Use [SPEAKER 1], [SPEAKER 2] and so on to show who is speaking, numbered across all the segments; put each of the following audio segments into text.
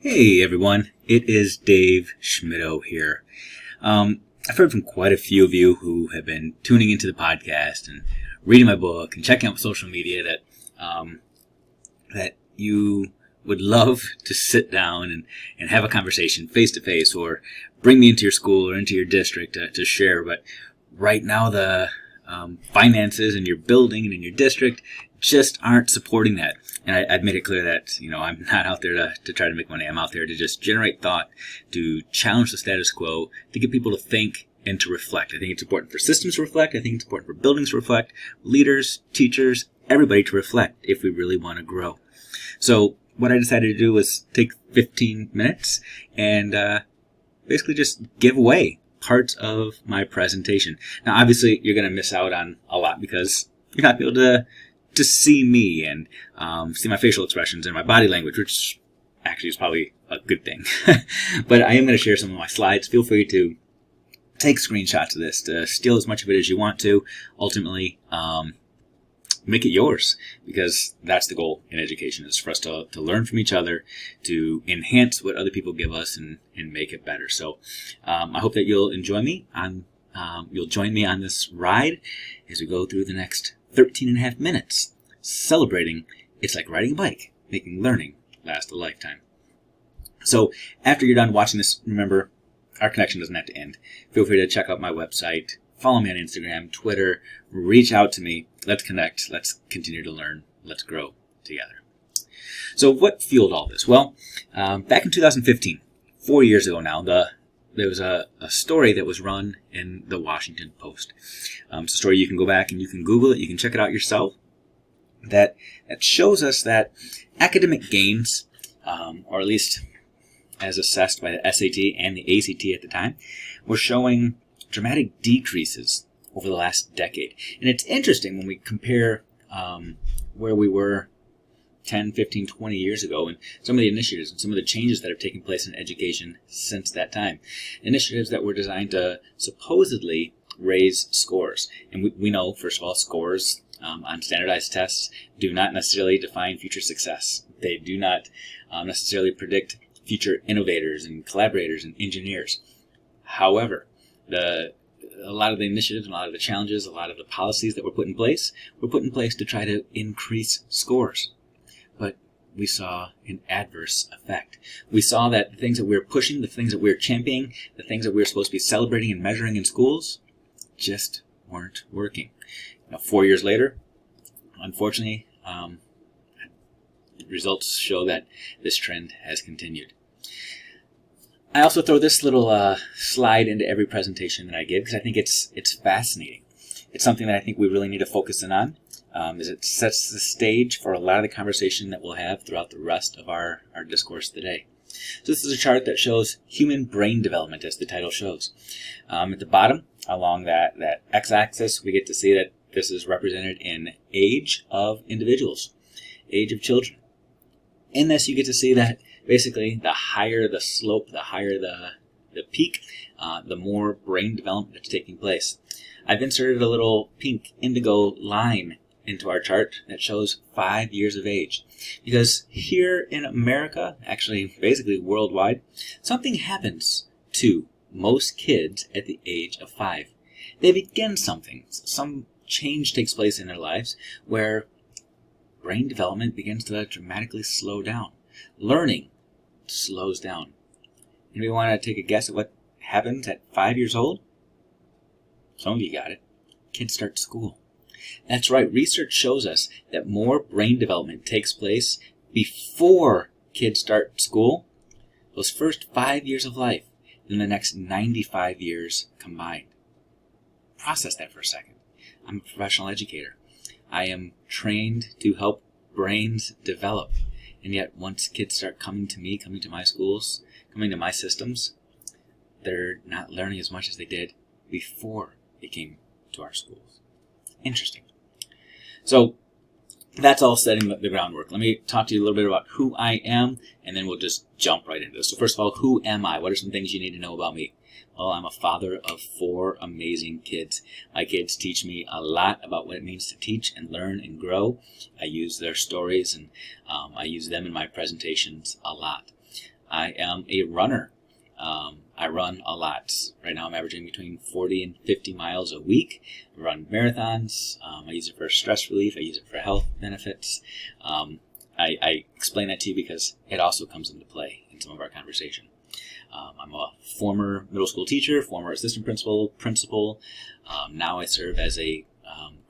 [SPEAKER 1] Hey everyone, it is Dave Schmittou here. I've heard from quite a few of you who have been tuning into the podcast and reading my book and checking out social media that you would love to sit down and have a conversation face to face or bring me into your school or into your district to share. But right now the finances in your building and in your district just aren't supporting that. And I've made it clear that, I'm not out there to try to make money. I'm out there to just generate thought, to challenge the status quo, to get people to think and to reflect. I think it's important for systems to reflect. I think it's important for buildings to reflect, leaders, teachers, everybody to reflect if we really want to grow. So what I decided to do was take 15 minutes and basically just give away parts of my presentation. Now, obviously, you're going to miss out on a lot because you're not able to see me and see my facial expressions and my body language, which actually is probably a good thing. But I am going to share some of my slides. Feel free to take screenshots of this, to steal as much of it as you want to. Ultimately, make it yours, because that's the goal in education, is for us to learn from each other, to enhance what other people give us and make it better. So I hope that you'll enjoy me you'll join me on this ride as we go through the next 13 and a half minutes, celebrating It's Like Riding a Bike, making learning last a lifetime. So after you're done watching this, remember, our connection doesn't have to end. Feel free to check out my website, follow me on Instagram, Twitter, reach out to me. Let's connect. Let's continue to learn. Let's grow together. So what fueled all this? Well, back in 2015, 4 years ago now, there was a story that was run in the Washington Post. It's a story you can go back and you can Google it. You can check it out yourself. That shows us that academic gains, or at least as assessed by the SAT and the ACT at the time, were showing dramatic decreases over the last decade. And it's interesting when we compare where we were 10, 15, 20 years ago, and some of the initiatives and some of the changes that have taken place in education since that time. Initiatives that were designed to supposedly raise scores. And we know, first of all, scores on standardized tests do not necessarily define future success. They do not necessarily predict future innovators and collaborators and engineers. However, a lot of the initiatives, a lot of the challenges, a lot of the policies that were put in place to try to increase scores. But we saw an adverse effect. We saw that the things that we were pushing, the things that we were championing, the things that we were supposed to be celebrating and measuring in schools just weren't working. Now, 4 years later, unfortunately, results show that this trend has continued. I also throw this little slide into every presentation that I give because I think it's fascinating. It's something that I think we really need to focus in on, as it sets the stage for a lot of the conversation that we'll have throughout the rest of our discourse today. So this is a chart that shows human brain development, as the title shows. At the bottom, along that x-axis, we get to see that this is represented in age of individuals, age of children. In this, you get to see that basically the higher the slope, the higher the peak, the more brain development that's taking place. I've inserted a little pink indigo line into our chart that shows 5 years of age. Because here in America, actually basically worldwide, something happens to most kids at the age of 5. They begin something. Some change takes place in their lives where brain development begins to dramatically slow down. Learning slows down. Anybody want to take a guess at what happens at 5 years old? Some of you got it. Kids start school. That's right. Research shows us that more brain development takes place before kids start school, those first 5 years of life, than the next 95 years combined. Process that for a second. I'm a professional educator. I am trained to help brains develop. And yet, once kids start coming to me, coming to my schools, coming to my systems, they're not learning as much as they did before they came to our schools. Interesting. So, that's all setting the groundwork. Let me talk to you a little bit about who I am, and then we'll just jump right into this. So first of all, who am I? What are some things you need to know about me? Well, I'm a father of 4 amazing kids. My kids teach me a lot about what it means to teach and learn and grow. I use their stories and I use them in my presentations a lot. I am a runner. I run a lot. Right now I'm averaging between 40 and 50 miles a week. I run marathons. I use it for stress relief. I use it for health benefits. I explain that to you because it also comes into play in some of our conversation. I'm a former middle school teacher, former assistant principal. Now I serve as a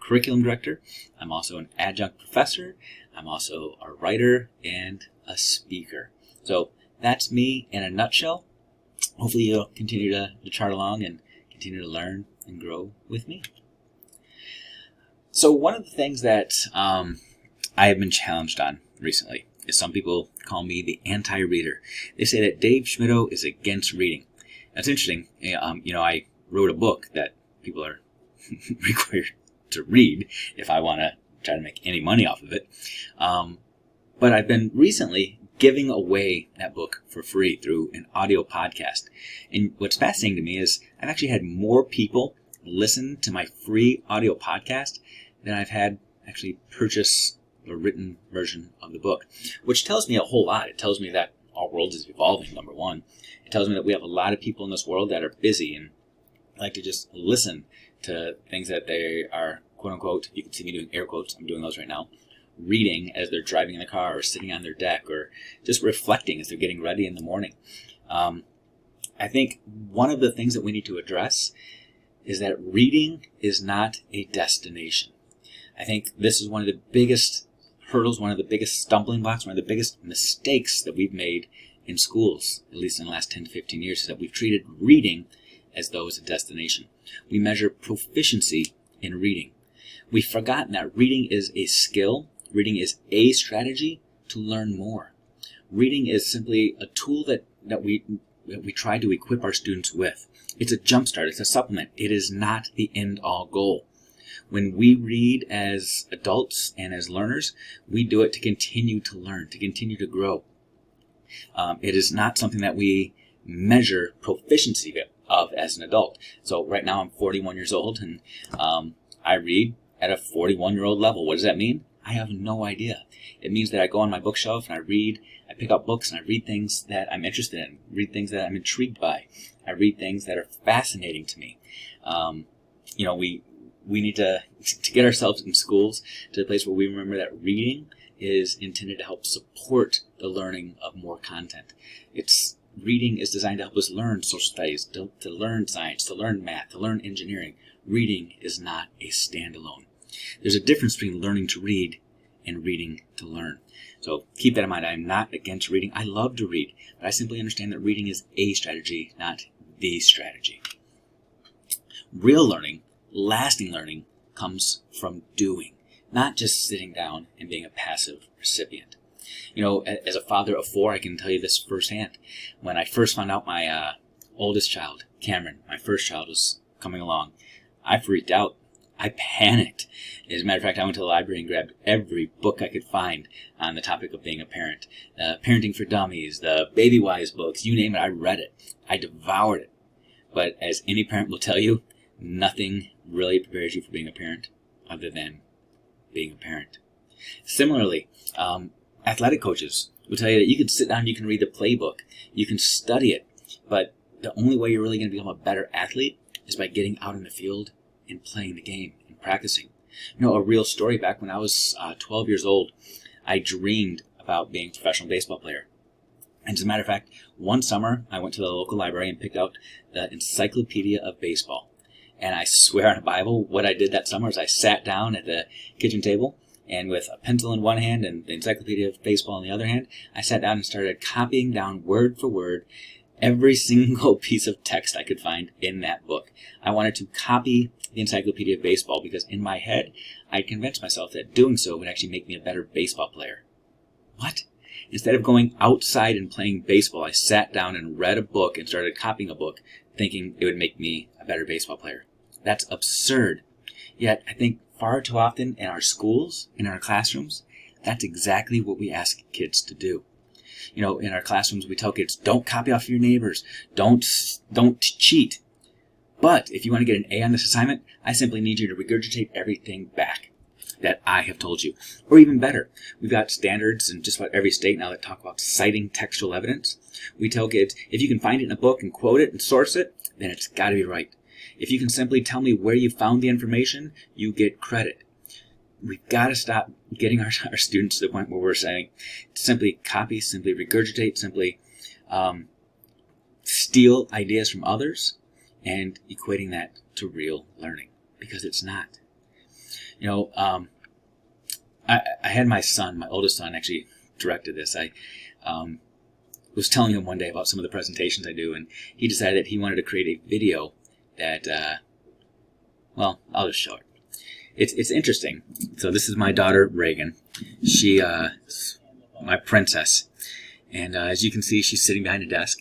[SPEAKER 1] curriculum director. I'm also an adjunct professor. I'm also a writer and a speaker. So that's me in a nutshell. Hopefully you'll continue to chart along and continue to learn and grow with me. So one of the things that I have been challenged on recently is some people call me the anti-reader. They say that Dave Schmittou is against reading. That's interesting. I wrote a book that people are required to read if I want to try to make any money off of it. But I've been recently giving away that book for free through an audio podcast. And what's fascinating to me is I've actually had more people listen to my free audio podcast than I've had actually purchase the written version of the book, which tells me a whole lot. It tells me that our world is evolving, number one. It tells me that we have a lot of people in this world that are busy and like to just listen to things that they are, quote unquote, you can see me doing air quotes, I'm doing those right now, reading as they're driving in the car or sitting on their deck or just reflecting as they're getting ready in the morning. I think one of the things that we need to address is that reading is not a destination. I think this is one of the biggest hurdles, one of the biggest stumbling blocks, one of the biggest mistakes that we've made in schools, at least in the last 10 to 15 years, is that we've treated reading as though it's a destination. We measure proficiency in reading. We've forgotten that reading is a skill. Reading is a strategy to learn more. Reading is simply a tool that we try to equip our students with. It's a jumpstart. It's a supplement. It is not the end-all goal. When we read as adults and as learners, we do it to continue to learn, to continue to grow. It is not something that we measure proficiency of as an adult. So right now I'm 41 years old and I read at a 41-year-old level. What does that mean? I have no idea. It means that I go on my bookshelf and I pick up books and I read things that I'm interested in, read things that I'm intrigued by. I read things that are fascinating to me. We need to get ourselves in schools to the place where we remember that reading is intended to help support the learning of more content. Reading is designed to help us learn social studies, to learn science, to learn math, to learn engineering. Reading is not a standalone. There's a difference between learning to read and reading to learn. So keep that in mind. I'm not against reading. I love to read, but I simply understand that reading is a strategy, not the strategy. Real learning, lasting learning, comes from doing, not just sitting down and being a passive recipient. As a father of 4, I can tell you this firsthand. When I first found out my oldest child, Cameron, my first child, was coming along, I freaked out. I panicked. As a matter of fact, I went to the library and grabbed every book I could find on the topic of being a parent. Parenting for Dummies, the Baby Wise books, you name it, I read it. I devoured it. But as any parent will tell you, nothing really prepares you for being a parent other than being a parent. Similarly, athletic coaches will tell you that you can sit down, you can read the playbook, you can study it, but the only way you're really going to become a better athlete is by getting out in the field and playing the game and practicing. A real story, back when I was 12 years old, I dreamed about being a professional baseball player. And as a matter of fact, one summer I went to the local library and picked out the Encyclopedia of Baseball. And I swear on a Bible, what I did that summer is I sat down at the kitchen table, and with a pencil in one hand and the Encyclopedia of Baseball in the other hand, I sat down and started copying down word for word every single piece of text I could find in that book. I wanted to copy the Encyclopedia of Baseball because in my head, I convinced myself that doing so would actually make me a better baseball player. What? Instead of going outside and playing baseball, I sat down and read a book and started copying a book, thinking it would make me a better baseball player. That's absurd. Yet, I think far too often in our schools, in our classrooms, that's exactly what we ask kids to do. In our classrooms, we tell kids, don't copy off your neighbors. Don't cheat. But if you want to get an A on this assignment, I simply need you to regurgitate everything back. that I have told you. Or even better, we've got standards in just about every state now that talk about citing textual evidence. We tell kids, if you can find it in a book and quote it and source it, then it's got to be right. If you can simply tell me where you found the information, you get credit. We've got to stop getting our students to the point where we're saying simply copy, simply regurgitate, simply steal ideas from others and equating that to real learning, because it's not. I had my son, my oldest son, actually directed this. I was telling him one day about some of the presentations I do, and he decided that he wanted to create a video that, I'll just show it. It's interesting. So this is my daughter, Reagan. She is my princess. And as you can see, she's sitting behind a desk.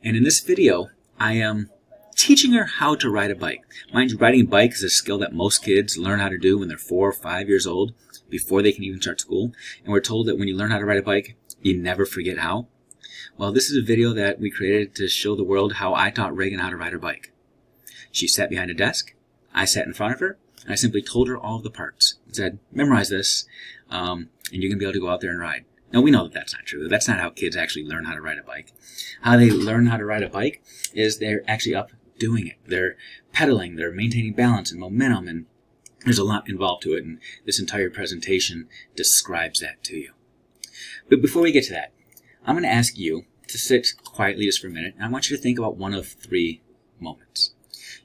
[SPEAKER 1] And in this video, I am teaching her how to ride a bike. Mind you, riding a bike is a skill that most kids learn how to do when they're 4 or 5 years old, before they can even start school. And we're told that when you learn how to ride a bike, you never forget how. Well, this is a video that we created to show the world how I taught Reagan how to ride her bike. She sat behind a desk. I sat in front of her. And I simply told her all of the parts and said, memorize this, and you're going to be able to go out there and ride. Now, we know that that's not true. That's not how kids actually learn how to ride a bike. How they learn how to ride a bike is they're actually up doing it. They're pedaling, they're maintaining balance and momentum, and there's a lot involved to it, and this entire presentation describes that to you. But before we get to that, I'm going to ask you to sit quietly just for a minute, and I want you to think about one of 3 moments.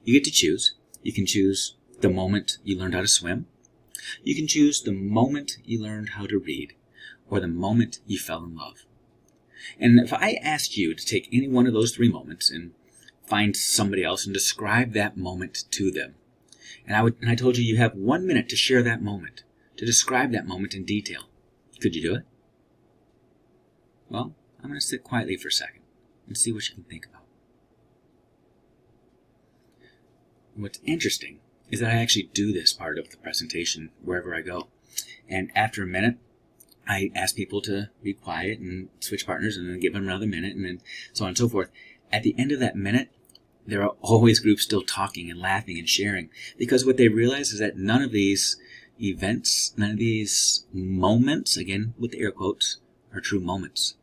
[SPEAKER 1] You get to choose. You can choose the moment you learned how to swim. You can choose the moment you learned how to read, or the moment you fell in love. And if I asked you to take any one of those 3 moments and find somebody else and describe that moment to them, and I told you have 1 minute to share that moment, to describe that moment in detail, could you do it? Well, I'm going to sit quietly for a second and see what you can think about. What's interesting is that I actually do this part of the presentation wherever I go. And after a minute, I ask people to be quiet and switch partners, and then give them another minute, and then so on and so forth. At the end of that minute, there are always groups still talking and laughing and sharing, because what they realize is that none of these events, none of these moments, again with the air quotes, are true moments.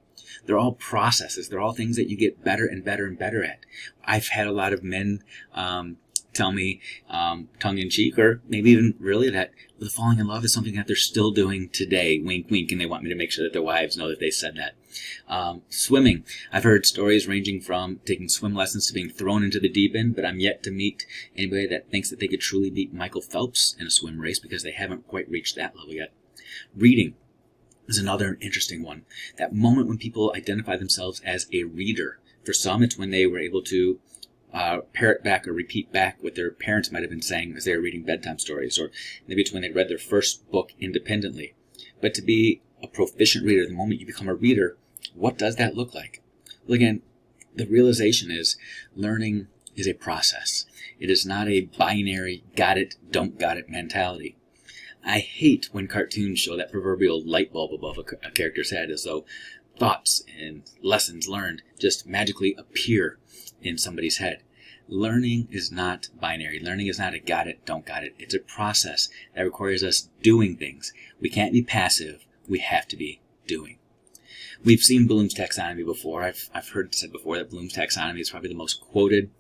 [SPEAKER 1] They're all processes. They're all things that you get better and better and better at. I've had a lot of men tell me, tongue-in-cheek, or maybe even really, that the falling in love is something that they're still doing today, wink, wink, and they want me to make sure that their wives know that they said that. Swimming. I've heard stories ranging from taking swim lessons to being thrown into the deep end, but I'm yet to meet anybody that thinks that they could truly beat Michael Phelps in a swim race, because they haven't quite reached that level yet. Reading is another interesting one. That moment when people identify themselves as a reader. For some, it's when they were able to parrot back or repeat back what their parents might have been saying as they were reading bedtime stories, or maybe it's when they read their first book independently. But to be a proficient reader, the moment you become a reader, what does that look like? Well, again, the realization is learning is a process. It is not a binary got it, don't got it mentality. I hate when cartoons show that proverbial light bulb above a character's head, as though thoughts and lessons learned just magically appear in somebody's head. Learning is not binary. Learning is not a got it, don't got it. It's a process that requires us doing things. We can't be passive. We have to be doing. We've seen Bloom's taxonomy before. I've heard it said before that Bloom's taxonomy is probably the most quoted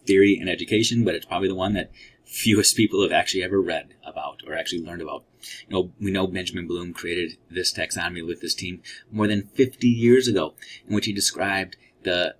[SPEAKER 1] theory in education, but it's probably the one that fewest people have actually ever read about or actually learned about. We know Benjamin Bloom created this taxonomy with his team more than 50 years ago, in which he described the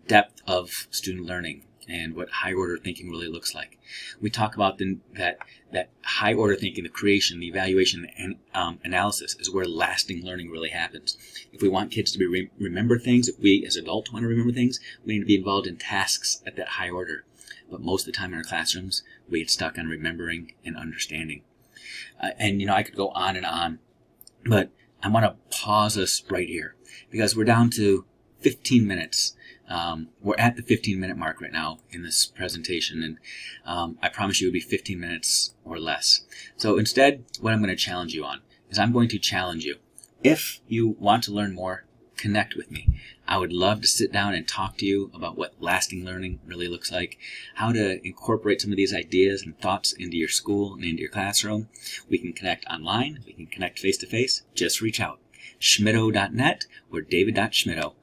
[SPEAKER 1] depth of student learning and what high order thinking really looks like. We talk about that high order thinking, the creation, the evaluation, and analysis is where lasting learning really happens. If we want kids to remember things, if we as adults want to remember things, we need to be involved in tasks at that high order. But most of the time in our classrooms, we get stuck on remembering and understanding. And I could go on, but I want to pause us right here, because we're down to 15 minutes. We're at the 15-minute mark right now in this presentation, and I promise you it will be 15 minutes or less. So instead, what I'm going to challenge you on is I'm going to challenge you. If you want to learn more, connect with me. I would love to sit down and talk to you about what lasting learning really looks like, how to incorporate some of these ideas and thoughts into your school and into your classroom. We can connect online. We can connect face-to-face. Just reach out. schmitto.net or david.schmitto